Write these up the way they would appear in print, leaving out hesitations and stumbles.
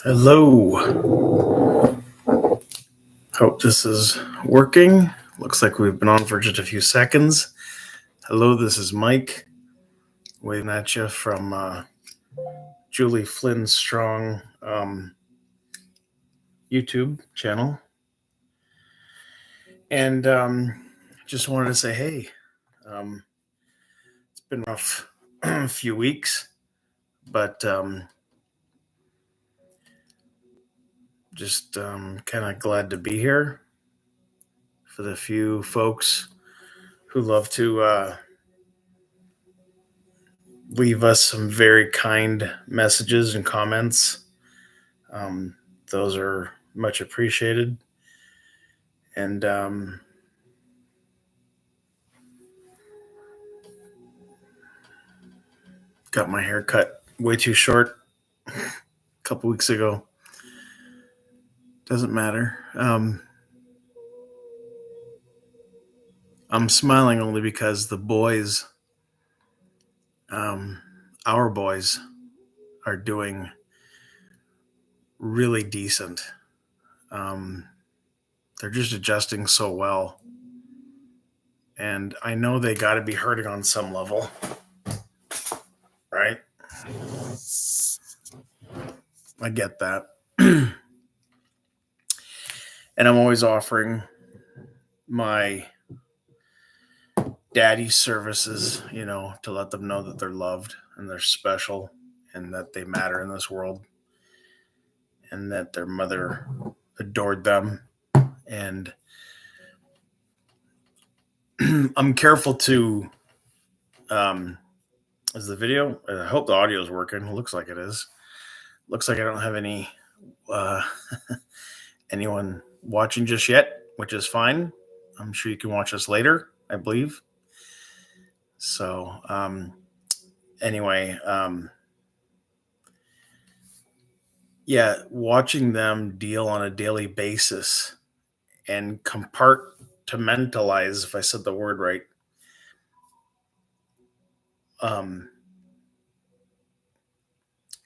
Hello. Hope this is working. Looks like we've been on for just a few seconds. Hello, this is Mike, waving at you from Julie Flynn Strong YouTube channel. And just wanted to say, hey, it's been rough a few weeks, but just kind of glad to be here. For the few folks who love to leave us some very kind messages and comments, those are much appreciated. And got my hair cut way too short a couple weeks ago. Doesn't matter. I'm smiling only because the boys, our boys, are doing really decent. They're just adjusting so well. And I know they got to be hurting on some level, right? I get that. And I'm always offering my daddy services, to let them know that they're loved and they're special and that they matter in this world and that their mother adored them. And I'm careful to, is the video, I hope the audio is working. It looks like it is. Looks like I don't have any, anyone watching just yet, which is fine. I'm sure you can watch us later, I believe. So, anyway, watching them deal on a daily basis and compartmentalize, if I said the word right,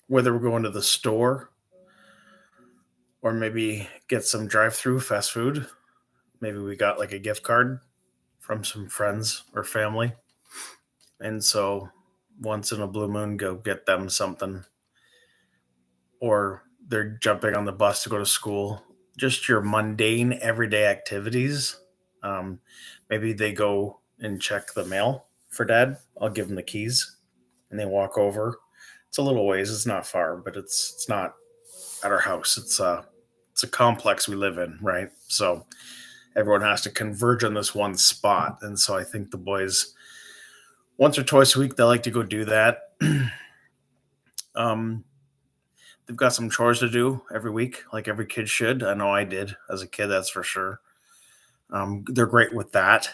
whether we're going to the store or maybe get some drive-through fast food. Maybe we got like a gift card from some friends or family. And so once in a blue moon, go get them something. Or they're jumping on the bus to go to school. Just your mundane everyday activities. Maybe they go and check the mail for dad. I'll give them the keys and they walk over. It's a little ways. It's not far, but it's not at our house. It's a complex we live in, right? So everyone has to converge on this one spot. And so I think the boys, once or twice a week, they like to go do that. They've got some chores to do every week, like every kid should. I know I did as a kid, that's for sure. They're great with that.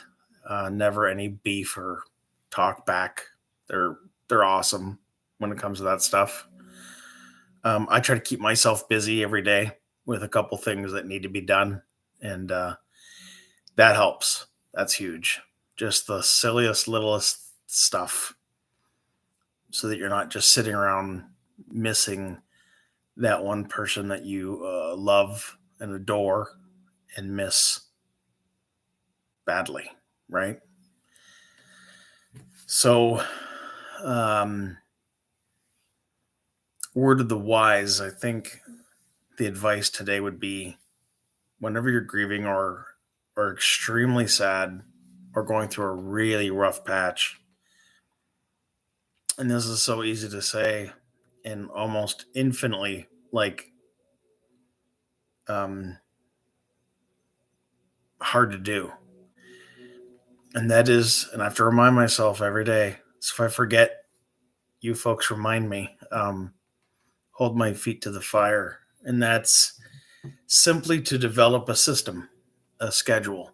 Never any beef or talk back. They're awesome when it comes to that stuff. I try to keep myself busy every day with a couple things that need to be done. And that helps. That's huge. Just the silliest, littlest stuff so that you're not just sitting around missing that one person that you love and adore and miss badly, right? So, word of the wise, I think the advice today would be whenever you're grieving or extremely sad or going through a really rough patch, and this is so easy to say and almost infinitely hard to do. And that is, and I have to remind myself every day. So if I forget, you folks remind me, hold my feet to the fire. And that's simply to develop a system, a schedule,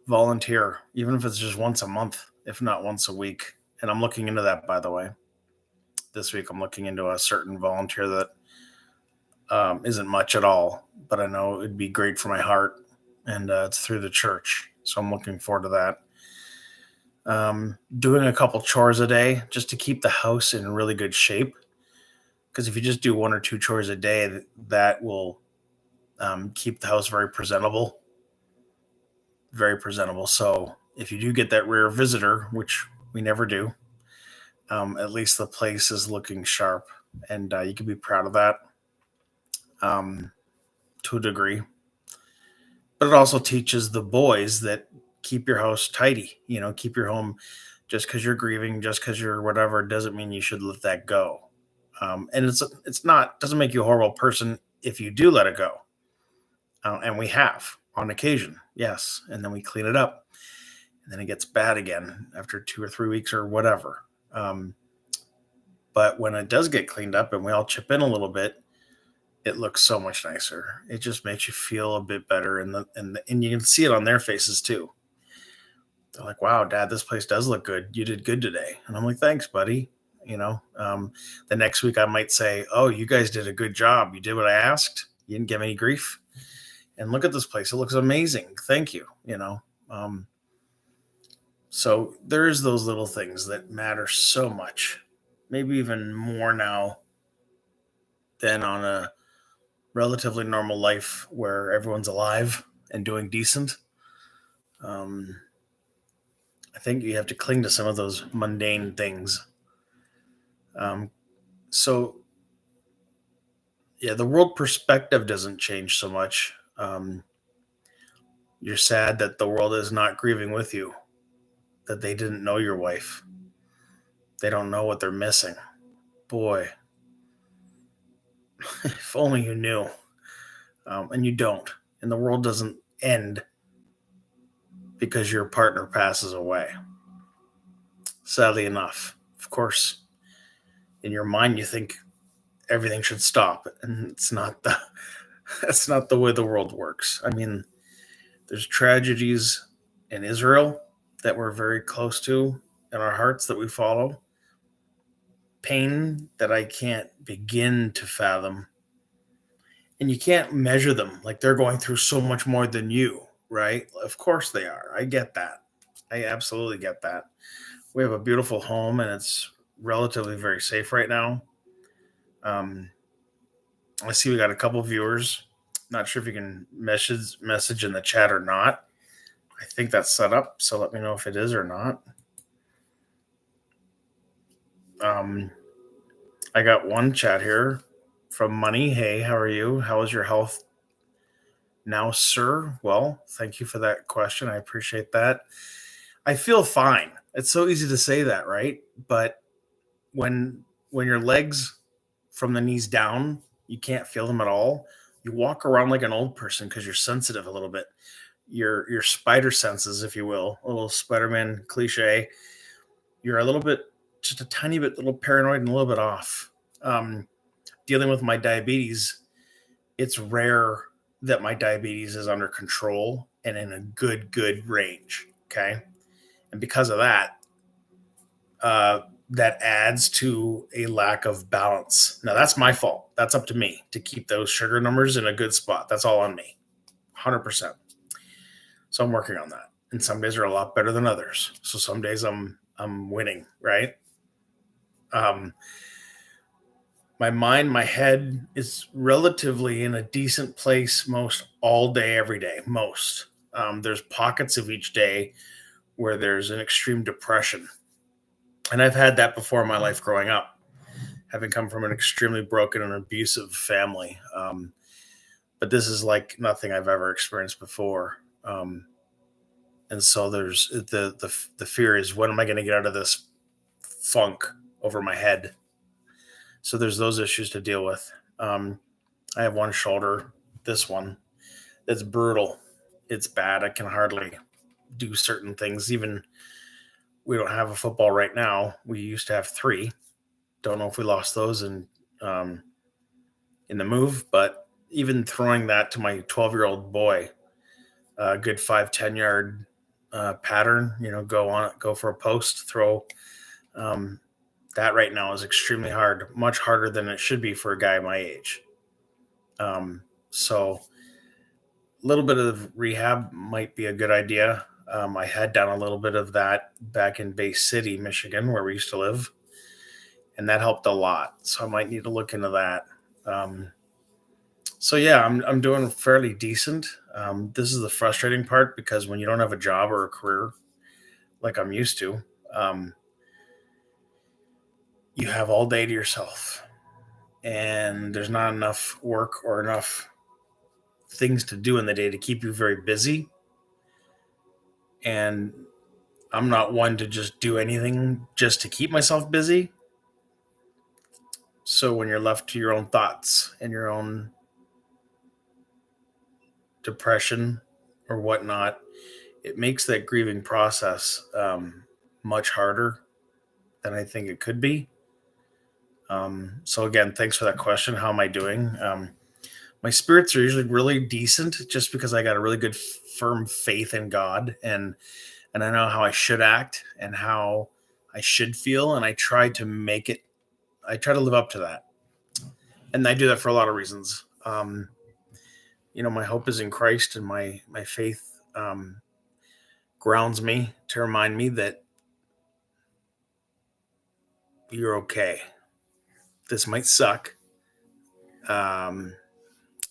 volunteer, even if it's just once a month, if not once a week. And I'm looking into that, by the way. This week, I'm looking into a certain volunteer that isn't much at all, but I know it'd be great for my heart. And it's through the church. So I'm looking forward to that. Doing a couple chores a day just to keep the house in really good shape. Because if you just do one or two chores a day, that will keep the house very presentable. Very presentable. So if you do get that rare visitor, which we never do, at least the place is looking sharp, and you can be proud of that um, to a degree. But it also teaches the boys that keep your house tidy. Keep your home. Just because you're grieving, just because you're whatever, doesn't mean you should let that go. And it's not doesn't make you a horrible person if you do let it go. And we have on occasion, yes, and then we clean it up, and then it gets bad again after 2 or 3 weeks or whatever. Um, but when it does get cleaned up and we all chip in a little bit, it looks so much nicer. It just makes you feel a bit better, and you can see it on their faces too. They're like, "Wow, Dad, this place does look good. You did good today." And I'm like, "Thanks, buddy." The next week I might say, "Oh, you guys did a good job. You did what I asked. You didn't give me any grief. And look at this place. It looks amazing. Thank you." So there's those little things that matter so much, maybe even more now than on a relatively normal life where everyone's alive and doing decent. Um, I think you have to cling to some of those mundane things. Um, so yeah, the world perspective doesn't change so much. You're sad that the world is not grieving with you, that they didn't know your wife. They don't know what they're missing. Boy, if only you knew. And you don't. And the world doesn't end because your partner passes away. Sadly enough, of course, in your mind you think everything should stop, and it's not the that's not the way the world works. I mean, there's tragedies in Israel that we're very close to in our hearts that we follow. Pain that I can't begin to fathom. And you can't measure them. Like they're going through so much more than you, right? Of course they are. I get that. I absolutely get that. We have a beautiful home and it's relatively very safe right now. Um, I see we got a couple viewers. Not sure if you can message in the chat or not. I think that's set up, so let me know if it is or not. I got one chat here from Money. Hey, how are you? How is your health now, sir? Well, thank you for that question. I appreciate that. I feel fine. It's so easy to say that, right? But when your legs from the knees down, you can't feel them at all. You walk around like an old person because you're sensitive a little bit. Your spider senses, if you will, a little Spider-Man cliche. You're a little bit, just a tiny bit, little paranoid and a little bit off. Dealing with my diabetes, it's rare that my diabetes is under control and in a good range. Okay, and because of that, that adds to a lack of balance. Now that's my fault. That's up to me to keep those sugar numbers in a good spot. That's all on me, 100%. So I'm working on that. And some days are a lot better than others. So some days I'm winning, right? My mind, my head is relatively in a decent place most all day, every day. Most. There's pockets of each day where there's an extreme depression. And I've had that before in my life growing up, having come from an extremely broken and abusive family. But this is like nothing I've ever experienced before. And so there's the fear is, when am I going to get out of this funk over my head? So there's those issues to deal with. I have one shoulder, this one, it's brutal. It's bad. I can hardly do certain things. Even we don't have a football right now. We used to have three. Don't know if we lost those in the move, but even throwing that to my 12-year-old boy, a good 5-10 yard pattern, go for a post, throw. That right now is extremely hard, much harder than it should be for a guy my age. So a little bit of rehab might be a good idea. I had done a little bit of that back in Bay City, Michigan, where we used to live, and that helped a lot. So I might need to look into that. Um, so yeah, I'm doing fairly decent. This is the frustrating part because when you don't have a job or a career like I'm used to, um, you have all day to yourself, and there's not enough work or enough things to do in the day to keep you very busy. And I'm not one to just do anything just to keep myself busy. So when you're left to your own thoughts and your own depression or whatnot, it makes that grieving process much harder than I think it could be. So again, thanks for that question. How am I doing? My spirits are usually really decent, just because I got a really good, firm faith in God, and I know how I should act and how I should feel, and I try to make it. I try to live up to that, and I do that for a lot of reasons. My hope is in Christ, and my faith grounds me to remind me that you're okay. This might suck. Um,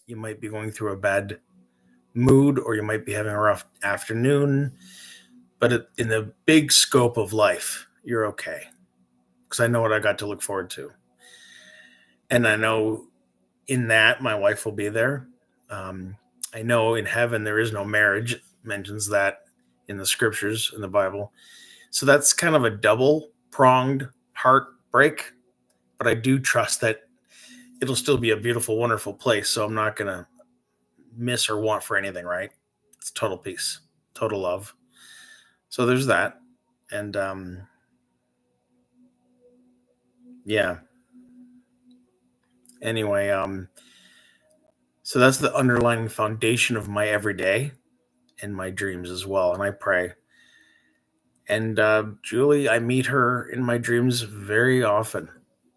you might be going through a bad mood, or you might be having a rough afternoon, but in the big scope of life, you're okay, because I know what I got to look forward to, and I know in that my wife will be there. Um, I know in heaven there is no marriage. It mentions that in the scriptures in the Bible. So that's kind of a double pronged heartbreak, but I do trust that it'll still be a beautiful, wonderful place. So I'm not going to miss or want for anything, right? It's total peace, total love. So there's that. And yeah, anyway, so that's the underlying foundation of my everyday and my dreams as well. And I pray. And Julie, I meet her in my dreams very often.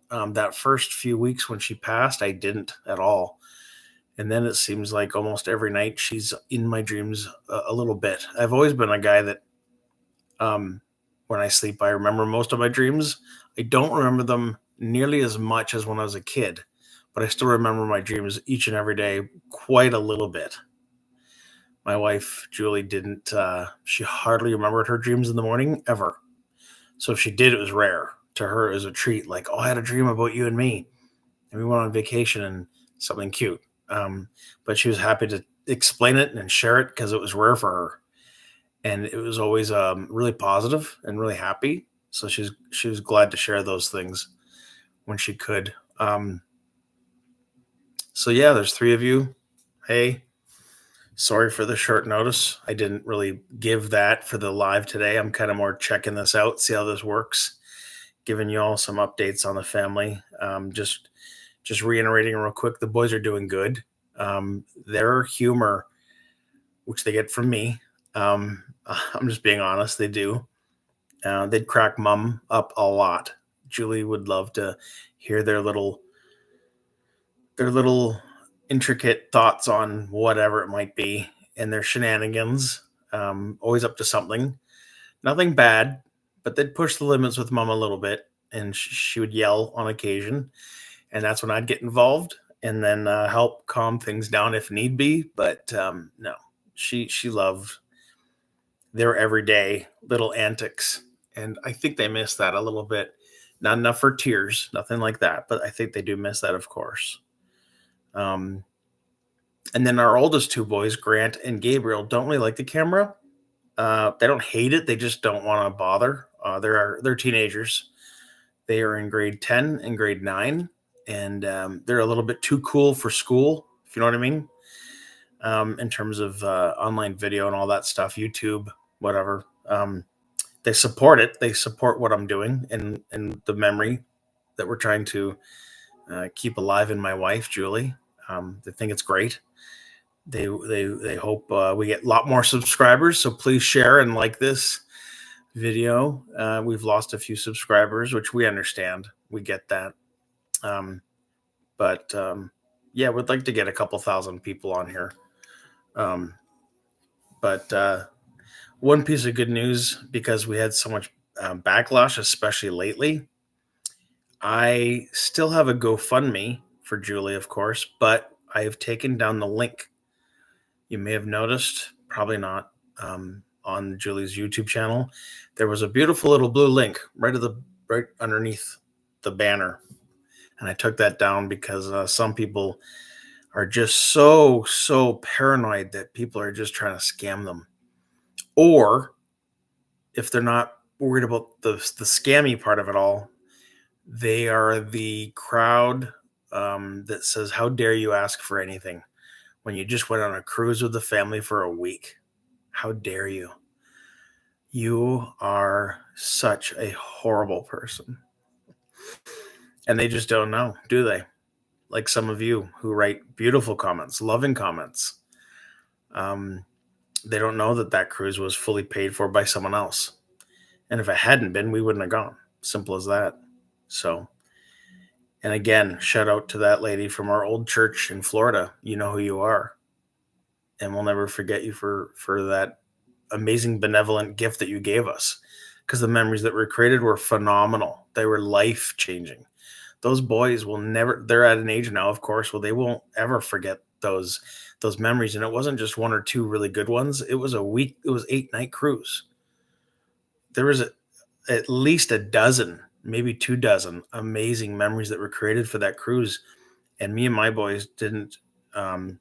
That first few weeks when she passed, I didn't at all. And then it seems like almost every night she's in my dreams a little bit. I've always been a guy that, um, when I sleep, I remember most of my dreams. I don't remember them nearly as much as when I was a kid, but I still remember my dreams each and every day quite a little bit. My wife, Julie, didn't, she hardly remembered her dreams in the morning ever. So if she did, it was rare. To her, it was a treat. Like, oh, I had a dream about you and me, and we went on vacation and something cute. But she was happy to explain it and share it because it was rare for her, and it was always really positive and really happy. So she was glad to share those things when she could. So yeah, there's three of you. Hey, sorry for the short notice. I didn't really give that for the live today. I'm kind of more checking this out, see how this works, giving you all some updates on the family. Just reiterating real quick, the boys are doing good. Their humor, which they get from me, I'm just being honest, they do. They'd crack mom up a lot. Julie would love to hear their little intricate thoughts on whatever it might be and their shenanigans. Always up to something. Nothing bad, but they'd push the limits with mom a little bit, and she would yell on occasion, and that's when I'd get involved and then help calm things down if need be. But no, she loved their everyday little antics, and I think they miss that a little bit. Not enough for tears, nothing like that, but I think they do miss that, of course. Um, and then our oldest two boys, Grant and Gabriel, don't really like the camera. They don't hate it; they just don't want to bother. They're teenagers. They are in grade 10 and grade 9, and they're a little bit too cool for school, if you know what I mean, in terms of online video and all that stuff, YouTube, whatever. They support it. They support what I'm doing and the memory that we're trying to keep alive in my wife, Julie. They think it's great. They hope we get a lot more subscribers. So please share and like this video. We've lost a few subscribers, which we understand. We get that. But yeah, we'd like to get a couple thousand people on here. But One piece of good news, because we had so much backlash, especially lately, I still have a GoFundMe for Julie, of course, but I have taken down the link. You may have noticed, probably not, on Julie's YouTube channel. There was a beautiful little blue link right underneath the banner, and I took that down because some people are just so paranoid that people are just trying to scam them, or if they're not worried about the scammy part of it all, they are the crowd that says, "How dare you ask for anything when you just went on a cruise with the family for a week? How dare you? You are such a horrible person." And they just don't know, do they? Like some of you who write beautiful comments, loving comments. Um, they don't know that that cruise was fully paid for by someone else. And if it hadn't been, we wouldn't have gone. Simple as that. So, and again, shout out to that lady from our old church in Florida. You know who you are, and we'll never forget you for that amazing benevolent gift that you gave us. Because the memories that were created were phenomenal. They were life changing. Those boys will never. They're at an age now, of course, where they won't ever forget those memories. And it wasn't just one or two really good ones. It was a week. It was 8-night cruise. There was at least a dozen, maybe 2 dozen amazing memories that were created for that cruise. And me and my boys didn't um,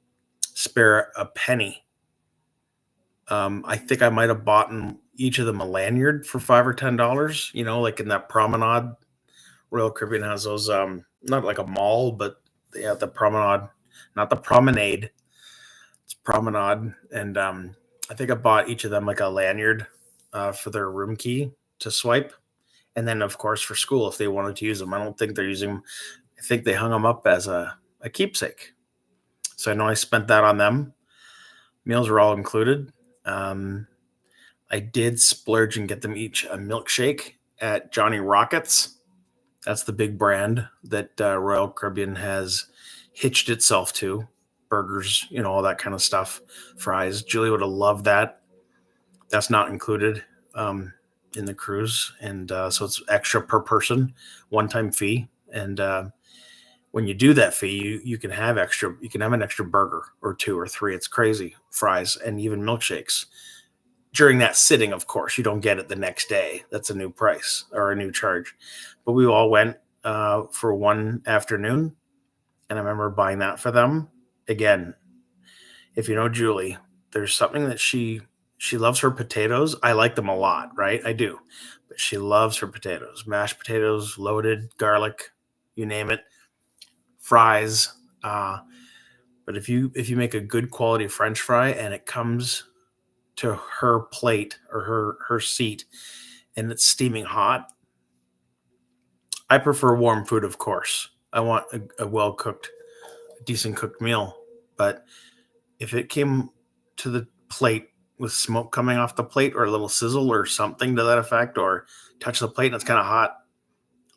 spare a penny. I think I might have bought each of them a lanyard for $5 or $10. Like in that promenade. Royal Caribbean has those, not like a mall, but they have the promenade, not the promenade. It's promenade, and I think I bought each of them like a lanyard for their room key to swipe, and then of course for school if they wanted to use them. I don't think they're using them. I think they hung them up as a keepsake. So I know I spent that on them. Meals were all included. Um, I did splurge and get them each a milkshake at Johnny Rockets. That's the big brand that Royal Caribbean has hitched itself to. Burgers, all that kind of stuff. Fries. Julie would have loved that. That's not included in the cruise, and so it's extra per person, one-time fee. And when you do that fee, you can have extra. You can have an extra burger or two or three. It's crazy. Fries and even milkshakes during that sitting. Of course, you don't get it the next day. That's a new price or a new charge. But we all went for one afternoon, and I remember buying that for them. Again, if you know Julie, there's something that she loves her potatoes. I like them a lot, right? I do. But she loves her potatoes. Mashed potatoes, loaded, garlic, you name it, fries. But if you make a good quality French fry and it comes to her plate or her seat and it's steaming hot, I prefer warm food, of course. I want a well cooked, decent cooked meal. But if it came to the plate with smoke coming off the plate or a little sizzle or something to that effect, or touch the plate and it's kind of hot,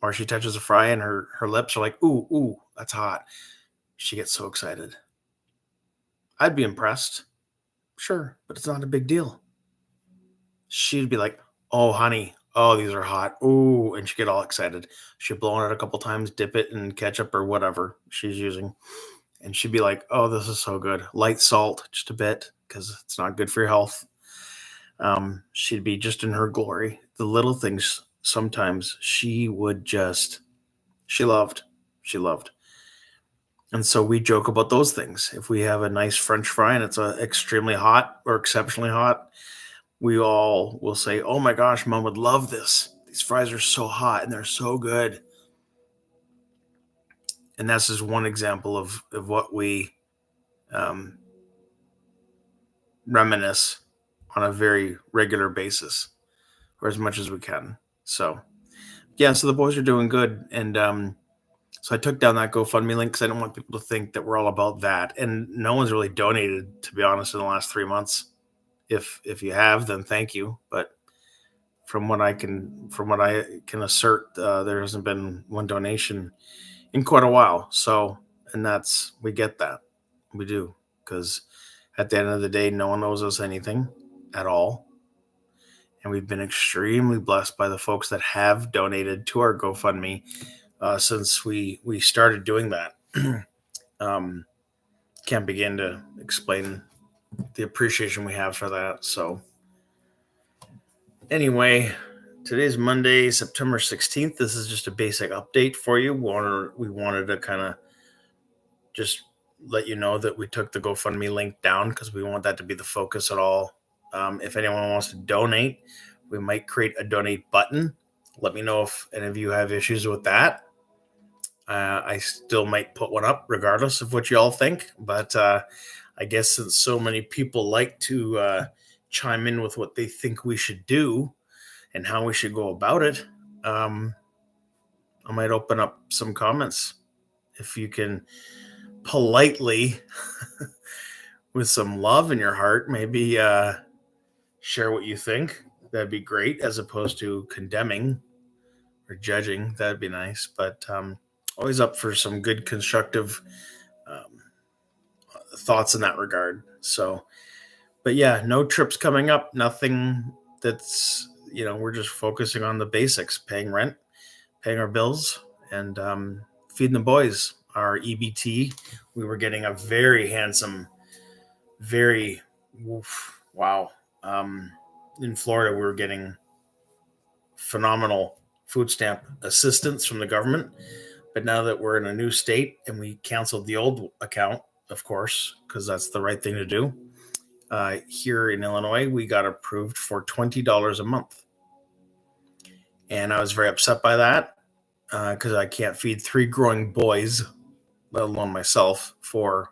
or she touches a fry and her lips are like, ooh, that's hot. She gets so excited. I'd be impressed, sure, but it's not a big deal. She'd be like, "Oh, honey, oh, these are hot. Ooh," and she'd get all excited. She'd blow on it a couple times, dip it in ketchup or whatever she's using, and she'd be like, "Oh, this is so good. Light salt, just a bit, because it's not good for your health." She'd be just in her glory. The little things sometimes she loved, she loved. And so we joke about those things. If we have a nice French fry and it's extremely hot or exceptionally hot, we all will say, "Oh my gosh, mom would love this. These fries are so hot and they're so good." And that's just one example of what we um, reminisce on a very regular basis, or as much as we can. So, yeah, so the boys are doing good. And so I took down that GoFundMe link because I don't want people to think that we're all about that. And no one's really donated, to be honest, in the last 3 months. If you have, then thank you. But from what I can assert, there hasn't been one donation in quite a while. So, and we get that, we do, because at the end of the day, no one owes us anything at all. and we've been extremely blessed by the folks that have donated to our GoFundMe since we started doing that. um, can't begin to explain the appreciation we have for that. So anyway, today's Monday, September 16th. This is just a basic update for you. We wanted to kind of just let you know that we took the GoFundMe link down because we want that to be the focus at all. If anyone wants to donate, we might create a donate button. Let me know if any of you have issues with that. I still might put one up regardless of what you all think, but I guess since so many people like to chime in with what they think we should do and how we should go about it, I might open up some comments. If you can politely, with some love in your heart, maybe share what you think, that'd be great, as opposed to condemning or judging. That'd be nice. But always up for some good constructive um, thoughts in that regard. So, but yeah, no trips coming up. Nothing that's, we're just focusing on the basics: paying rent, paying our bills, and feeding the boys. Our EBT, we were getting a very handsome, very, wow. In Florida, we were getting phenomenal food stamp assistance from the government. But now that we're in a new state and we canceled the old account, of course, because that's the right thing to do, here in Illinois, we got approved for $20 a month. And I was very upset by that because I can't feed 3 growing boys, let alone myself, for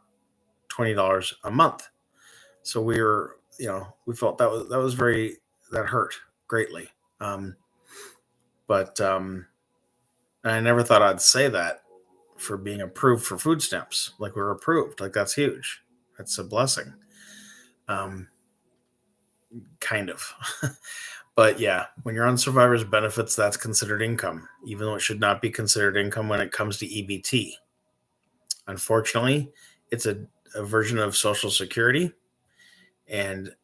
$20 a month. So we felt that hurt greatly. But I never thought I'd say that for being approved for food stamps. Like, we were approved. Like, that's huge. That's a blessing. Kind of. But yeah, when you're on survivor's benefits, that's considered income, even though it should not be considered income when it comes to EBT. Unfortunately, it's a version of Social Security. And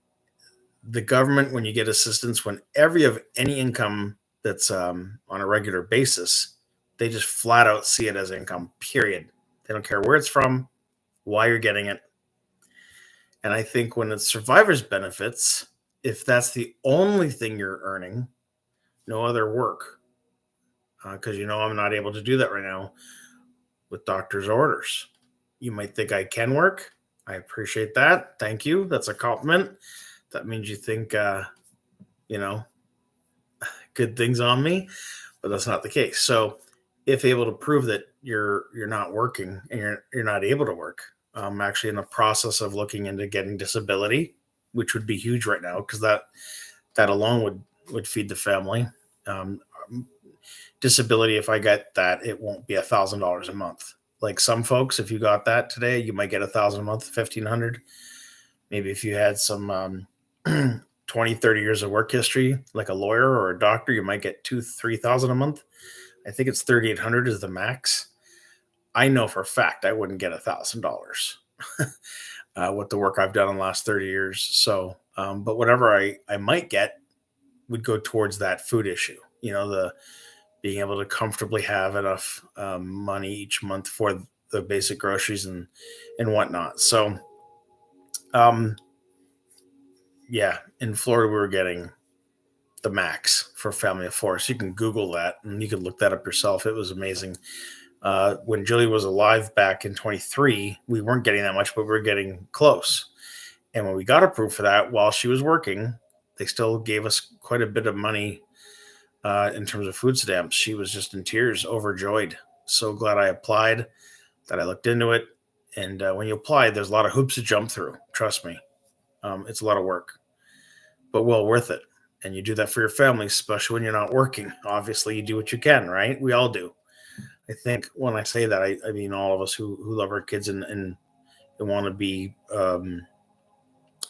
the government, when you get assistance, whenever you have any income that's on a regular basis, they just flat out see it as income, period. They don't care where it's from, why you're getting it. And I think when it's survivor's benefits, if that's the only thing you're earning, no other work, because I'm not able to do that right now with doctor's orders. You might think I can work. I appreciate that. Thank you. That's a compliment. That means you think, good things on me, but that's not the case. So if able to prove that you're not working and you're not able to work, I'm actually in the process of looking into getting disability, which would be huge right now because that alone would feed the family. Disability, if I get that, it won't be $1,000 a month. Like some folks, if you got that today, you might get $1,000 a month, $1,500. Maybe if you had some 20, 30 years of work history, like a lawyer or a doctor, you might get $2,000-3,000 a month. I think it's $3,800 is the max. I know for a fact I wouldn't get $1,000 with the work I've done in the last 30 years. So, but whatever I might get would go towards that food issue. The being able to comfortably have enough money each month for the basic groceries and whatnot. So, yeah, in Florida, we were getting the max for family of 4. So you can Google that and you can look that up yourself. It was amazing. When Julie was alive back in 23, we weren't getting that much, but we were getting close. And when we got approved for that while she was working, they still gave us quite a bit of money in terms of food stamps. She was just in tears, overjoyed. So glad I applied, that I looked into it. And when you apply, there's a lot of hoops to jump through. Trust me. It's a lot of work, but well worth it. And you do that for your family, especially when you're not working. Obviously, you do what you can, right? We all do. I think when I say that, I mean all of us who love our kids and want to be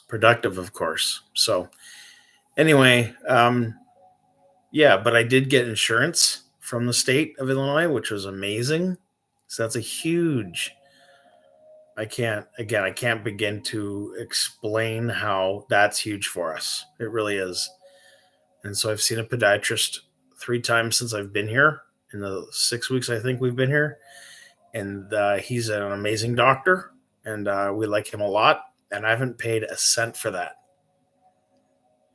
productive, of course. So anyway, yeah, but I did get insurance from the state of Illinois, which was amazing. So that's a huge, I can't begin to explain how that's huge for us. It really is. And so I've seen a podiatrist 3 times since I've been here in the 6 weeks I think we've been here. And he's an amazing doctor, and we like him a lot. And I haven't paid a cent for that.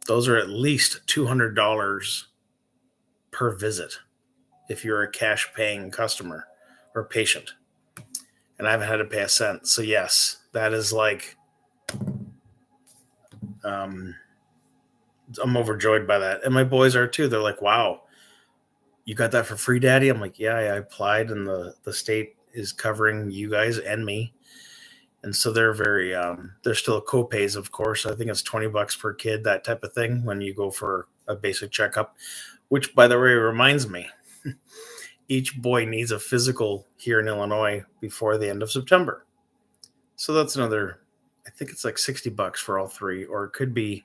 Those are at least $200 per visit if you're a cash paying customer or patient. And I haven't had to pay a cent. So, yes, that is like, um, I'm overjoyed by that. And my boys are too. They're like, wow, you got that for free, Daddy? I'm like, yeah, I applied, and the state is covering you guys and me. And so they're very, they're still co-pays, of course. I think it's $20 per kid, that type of thing, when you go for a basic checkup, which, by the way, reminds me, each boy needs a physical here in Illinois before the end of September. So that's another, I think it's like $60 for all three, or it could be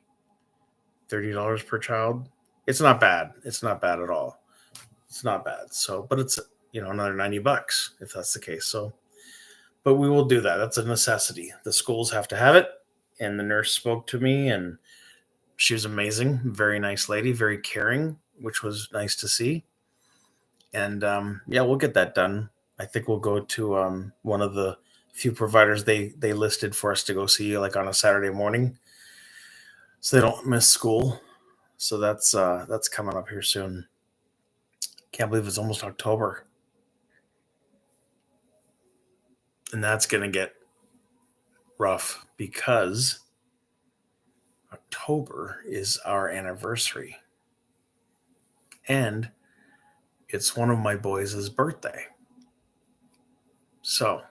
$30 per child. It's not bad. It's not bad at all. It's not bad. So, but it's, another $90 if that's the case. So, but we will do that. That's a necessity. The schools have to have it. And the nurse spoke to me, and she was amazing. Very nice lady, very caring, which was nice to see. And yeah, we'll get that done. I think we'll go to one of the few providers they listed for us to go see, like on a Saturday morning, so they don't miss school. So that's coming up here soon. Can't believe it's almost October. And that's going to get rough because October is our anniversary. And it's one of my boys' birthday. So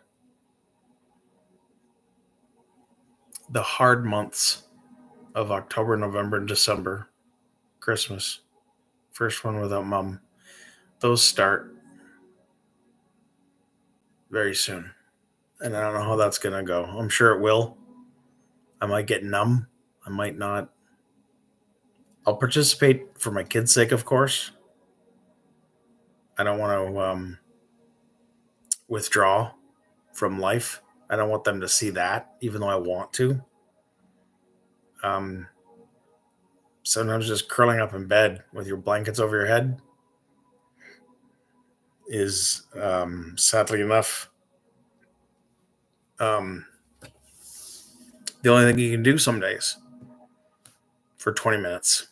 the hard months of October, November, and December, Christmas, first one without mom, those start very soon. And I don't know how that's going to go. I'm sure it will. I might get numb. I might not. I'll participate for my kids' sake, of course. I don't want to withdraw from life. I don't want them to see that, even though I want to. Um, Sometimes just curling up in bed with your blankets over your head is, sadly enough, um, the only thing you can do some days for 20 minutes,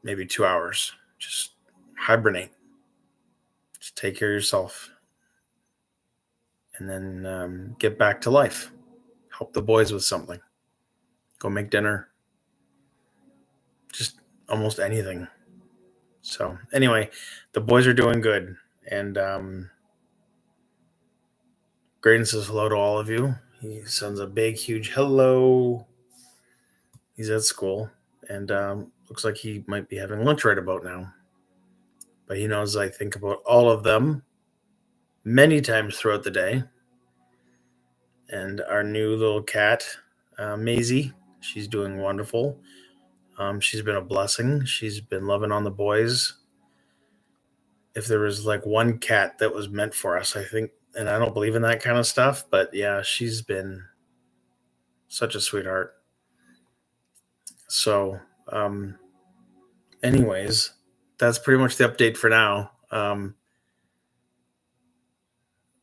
maybe 2 hours. Just hibernate. Just take care of yourself. And then get back to life. Help the boys with something. Go make dinner. Just almost anything. So anyway, the boys are doing good. And Graydon says hello to all of you. He sends a big, huge hello. He's at school, and looks like he might be having lunch right about now. But he knows I think about all of them many times throughout the day. And our new little cat, Maisie, she's doing wonderful. She's been a blessing. She's been loving on the boys. If there was like one cat that was meant for us, I think, and I don't believe in that kind of stuff, but yeah, she's been such a sweetheart. So, anyways, that's pretty much the update for now.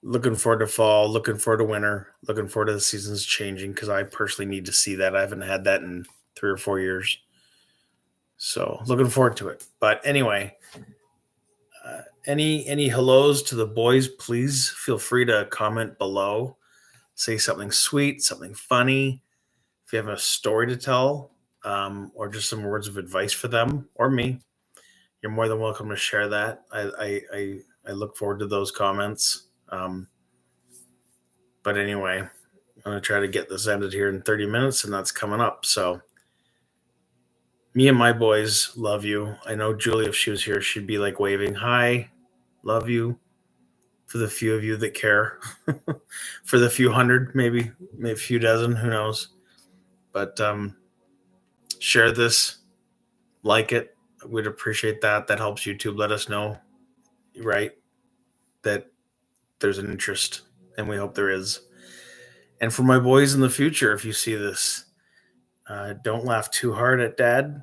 Looking forward to fall, looking forward to winter, looking forward to the seasons changing, because I personally need to see that. I haven't had that in 3 or 4 years. So looking forward to it. But anyway, any hellos to the boys, please feel free to comment below. Say something sweet, something funny. If you have a story to tell, or just some words of advice for them or me, you're more than welcome to share that. I look forward to those comments. But anyway, I'm going to try to get this ended here in 30 minutes, and that's coming up. So me and my boys love you. I know Julie, if she was here, she'd be like waving, hi, love you. For the few of you that care, for the few hundred, maybe a few dozen, who knows. But share this, like it. We'd appreciate that. That helps YouTube let us know, right, that there's an interest, and we hope there is. And for my boys in the future, if you see this, don't laugh too hard at Dad.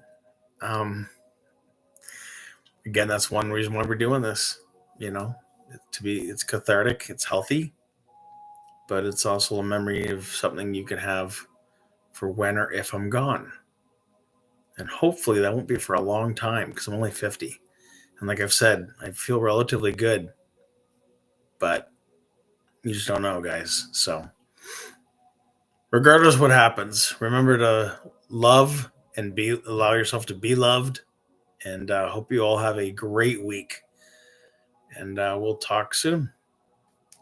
again, that's one reason why we're doing this. It's cathartic, it's healthy, but it's also a memory of something you can have for when or if I'm gone. And hopefully that won't be for a long time because I'm only 50. And like I've said, I feel relatively good, but you just don't know, guys. So, regardless what happens, remember to love and allow yourself to be loved. And hope you all have a great week. And we'll talk soon.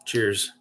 Cheers.